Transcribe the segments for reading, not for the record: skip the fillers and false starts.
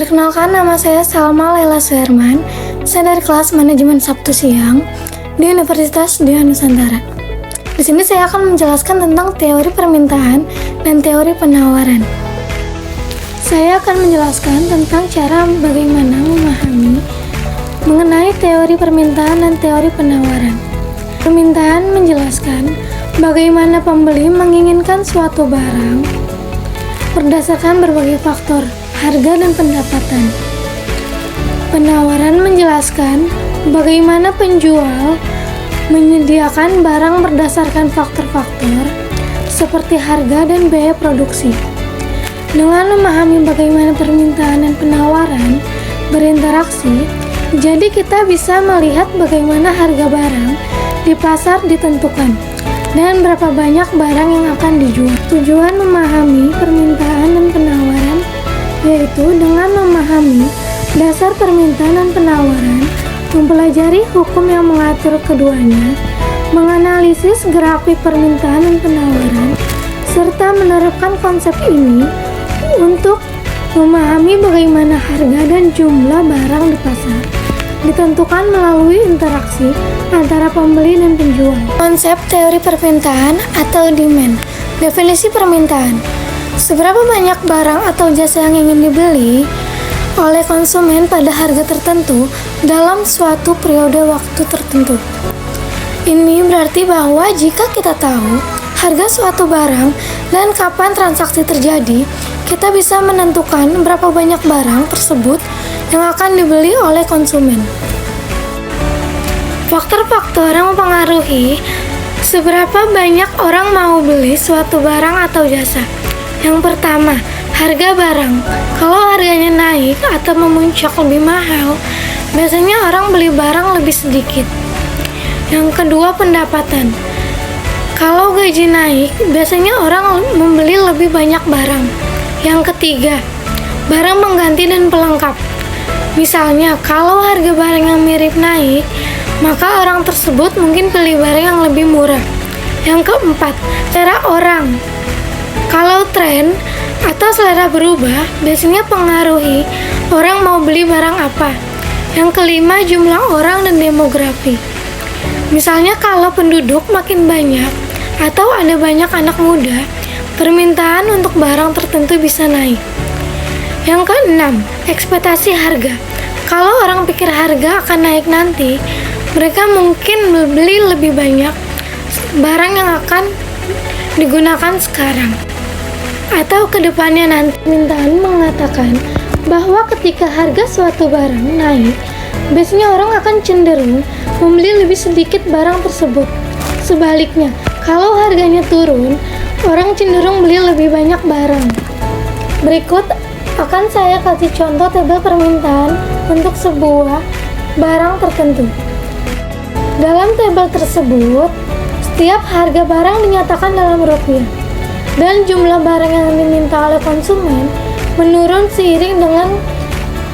Perkenalkan, nama saya Salma Laila Suherman. Saya dari kelas manajemen Sabtu siang di Universitas Dwi Nusantara. Di sini saya akan menjelaskan tentang teori permintaan dan teori penawaran. Saya akan menjelaskan tentang cara bagaimana memahami mengenai teori permintaan dan teori penawaran. Permintaan menjelaskan bagaimana pembeli menginginkan suatu barang berdasarkan berbagai faktor, harga dan pendapatan. Penawaran menjelaskan bagaimana penjual menyediakan barang berdasarkan faktor-faktor seperti harga dan biaya produksi. Dengan memahami bagaimana permintaan dan penawaran berinteraksi, jadi kita bisa melihat bagaimana harga barang di pasar ditentukan dan berapa banyak barang yang akan dijual. Tujuan memahami permintaan dan penawaran yaitu dengan memahami dasar permintaan dan penawaran, mempelajari hukum yang mengatur keduanya, menganalisis grafik permintaan dan penawaran, serta menerapkan konsep ini untuk memahami bagaimana harga dan jumlah barang di pasar ditentukan melalui interaksi antara pembeli dan penjual. Konsep teori permintaan atau demand. Definisi permintaan: seberapa banyak barang atau jasa yang ingin dibeli oleh konsumen pada harga tertentu dalam suatu periode waktu tertentu. Ini berarti bahwa jika kita tahu harga suatu barang dan kapan transaksi terjadi, kita bisa menentukan berapa banyak barang tersebut yang akan dibeli oleh konsumen. Faktor-faktor yang mempengaruhi seberapa banyak orang mau beli suatu barang atau jasa. Yang pertama, harga barang. Kalau harganya naik atau memuncak lebih mahal, biasanya orang beli barang lebih sedikit. Yang kedua, pendapatan. Kalau gaji naik, biasanya orang membeli lebih banyak barang. Yang ketiga, barang pengganti dan pelengkap. Misalnya, kalau harga barang yang mirip naik, maka orang tersebut mungkin beli barang yang lebih murah. Yang keempat, selera orang. Kalau tren atau selera berubah, biasanya pengaruhi orang mau beli barang apa. Yang kelima, jumlah orang dan demografi. Misalnya kalau penduduk makin banyak atau ada banyak anak muda, permintaan untuk barang tertentu bisa naik. Yang keenam, ekspektasi harga. Kalau orang pikir harga akan naik nanti, mereka mungkin beli lebih banyak barang yang akan digunakan sekarang atau kedepannya nanti. Permintaan mengatakan bahwa ketika harga suatu barang naik, biasanya orang akan cenderung membeli lebih sedikit barang tersebut. Sebaliknya, kalau harganya turun, orang cenderung beli lebih banyak barang. Berikut akan saya kasih contoh tabel permintaan untuk sebuah barang tertentu. Dalam tabel tersebut, setiap harga barang dinyatakan dalam rupiah, dan jumlah barang yang diminta oleh konsumen menurun seiring dengan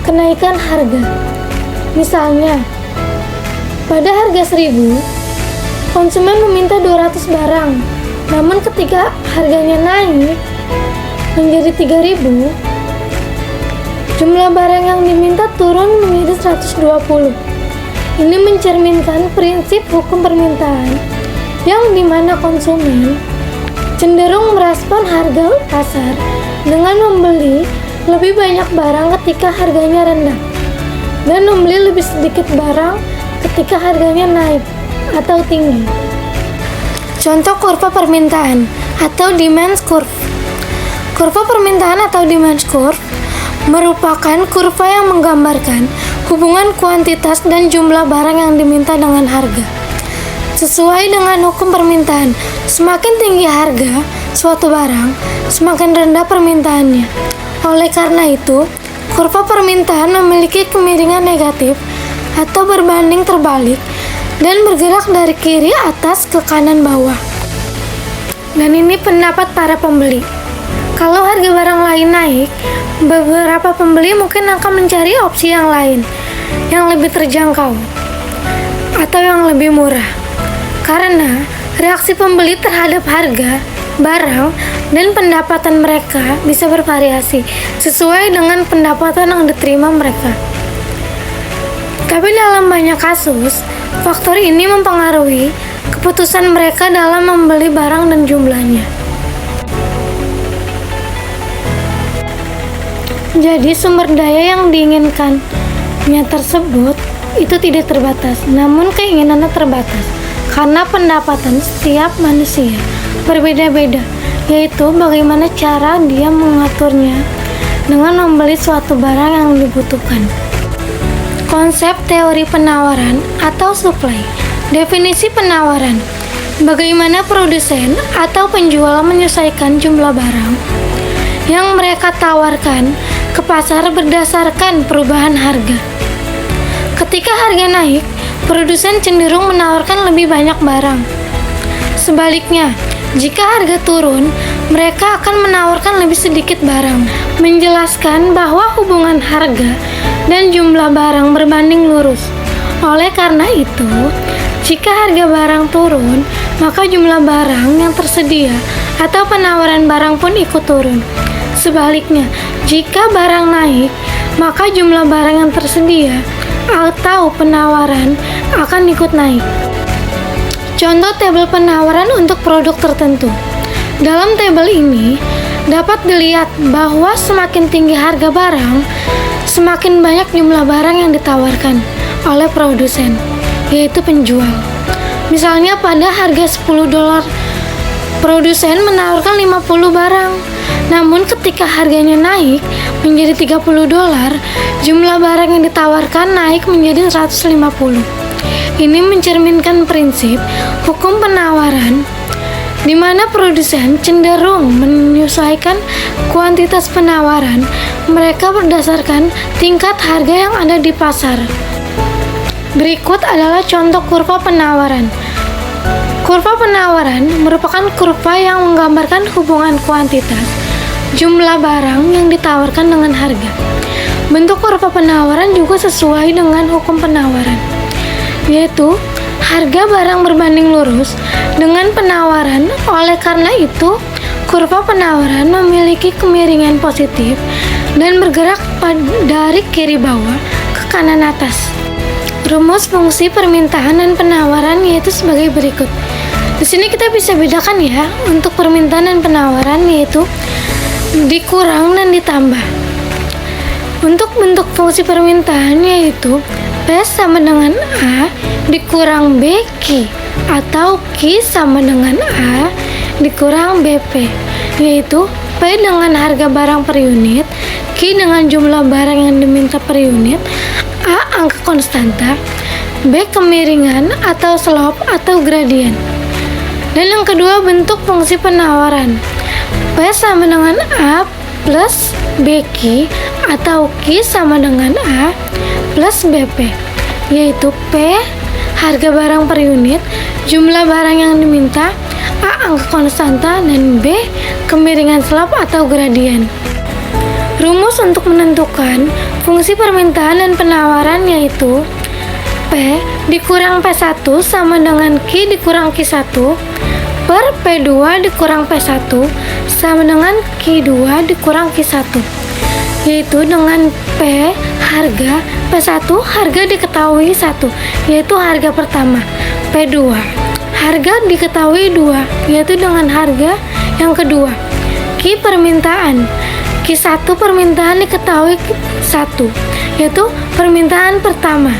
kenaikan harga. Misalnya, pada harga 1.000, konsumen meminta 200 barang, namun ketika harganya naik menjadi 3.000, jumlah barang yang diminta turun menjadi 120. Ini mencerminkan prinsip hukum permintaan, yang dimana konsumen cenderung merespon harga pasar dengan membeli lebih banyak barang ketika harganya rendah, dan membeli lebih sedikit barang ketika harganya naik atau tinggi. Contoh kurva permintaan atau demand curve. Kurva permintaan atau demand curve merupakan kurva yang menggambarkan hubungan kuantitas dan jumlah barang yang diminta dengan harga. Sesuai dengan hukum permintaan, semakin tinggi harga suatu barang, semakin rendah permintaannya. Oleh karena itu, kurva permintaan memiliki kemiringan negatif atau berbanding terbalik dan bergerak dari kiri atas ke kanan bawah. Dan ini pendapat para pembeli. Kalau harga barang lain naik, beberapa pembeli mungkin akan mencari opsi yang lain, yang lebih terjangkau atau yang lebih murah. Karena reaksi pembeli terhadap harga barang, dan pendapatan mereka bisa bervariasi sesuai dengan pendapatan yang diterima mereka. Tapi dalam banyak kasus, faktor ini mempengaruhi keputusan mereka dalam membeli barang dan jumlahnya. Jadi sumber daya yang diinginkannya tersebut itu tidak terbatas, namun keinginannya terbatas karena pendapatan setiap manusia berbeda-beda, yaitu bagaimana cara dia mengaturnya dengan membeli suatu barang yang dibutuhkan. Konsep teori penawaran atau supply. Definisi penawaran: bagaimana produsen atau penjual menyesuaikan jumlah barang yang mereka tawarkan ke pasar berdasarkan perubahan harga. Ketika harga naik, produsen cenderung menawarkan lebih banyak barang. Sebaliknya, jika harga turun, mereka akan menawarkan lebih sedikit barang. Menjelaskan bahwa hubungan harga dan jumlah barang berbanding lurus. Oleh karena itu, jika harga barang turun, maka jumlah barang yang tersedia atau penawaran barang pun ikut turun. Sebaliknya, jika barang naik, maka jumlah barang yang tersedia atau penawaran akan ikut naik. Contoh tabel penawaran untuk produk tertentu. Dalam tabel ini, dapat dilihat bahwa semakin tinggi harga barang, semakin banyak jumlah barang yang ditawarkan oleh produsen, yaitu penjual. Misalnya pada harga $10, produsen menawarkan 50 barang. Namun ketika harganya naik menjadi $30, jumlah barang yang ditawarkan naik menjadi 150. Ini mencerminkan prinsip hukum penawaran, di mana produsen cenderung menyesuaikan kuantitas penawaran mereka berdasarkan tingkat harga yang ada di pasar. Berikut adalah contoh kurva penawaran. Kurva penawaran merupakan kurva yang menggambarkan hubungan kuantitas jumlah barang yang ditawarkan dengan harga. Bentuk kurva penawaran juga sesuai dengan hukum penawaran, yaitu harga barang berbanding lurus dengan penawaran. Oleh karena itu, kurva penawaran memiliki kemiringan positif dan bergerak dari kiri bawah ke kanan atas. Rumus fungsi permintaan dan penawaran yaitu sebagai berikut. Di sini kita bisa bedakan ya untuk permintaan dan penawaran, yaitu dikurang dan ditambah. Untuk bentuk fungsi permintaan yaitu P sama dengan A dikurang BQ atau Q sama dengan A dikurang BP, yaitu P dengan harga barang per unit, Q dengan jumlah barang yang diminta per unit, A angka konstanta, B kemiringan atau slope atau gradien. Dan yang kedua, bentuk fungsi penawaran. P sama dengan A plus BQ atau Q sama dengan A plus BP, yaitu P harga barang per unit, jumlah barang yang diminta, A angka konstanta, dan B kemiringan slope atau gradien. Rumus untuk menentukan fungsi permintaan dan penawaran yaitu P dikurang P1 sama dengan Q dikurang Q1 per P2 dikurang P1 sama dengan Q2 dikurang Q1, yaitu dengan P harga, P1 harga diketahui 1, yaitu harga pertama, P2 harga diketahui 2, yaitu dengan harga yang kedua, Q permintaan, Q1 permintaan diketahui 1, yaitu permintaan pertama,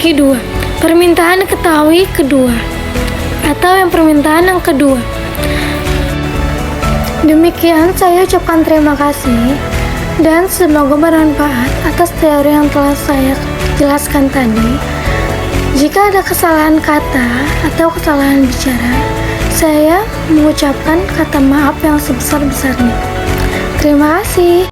Q2 permintaan diketahui kedua, atau yang permintaan yang kedua. Demikian saya ucapkan terima kasih dan semoga bermanfaat atas teori yang telah saya jelaskan tadi. Jika ada kesalahan kata atau kesalahan bicara, saya mengucapkan kata maaf yang sebesar-besarnya. Terima kasih.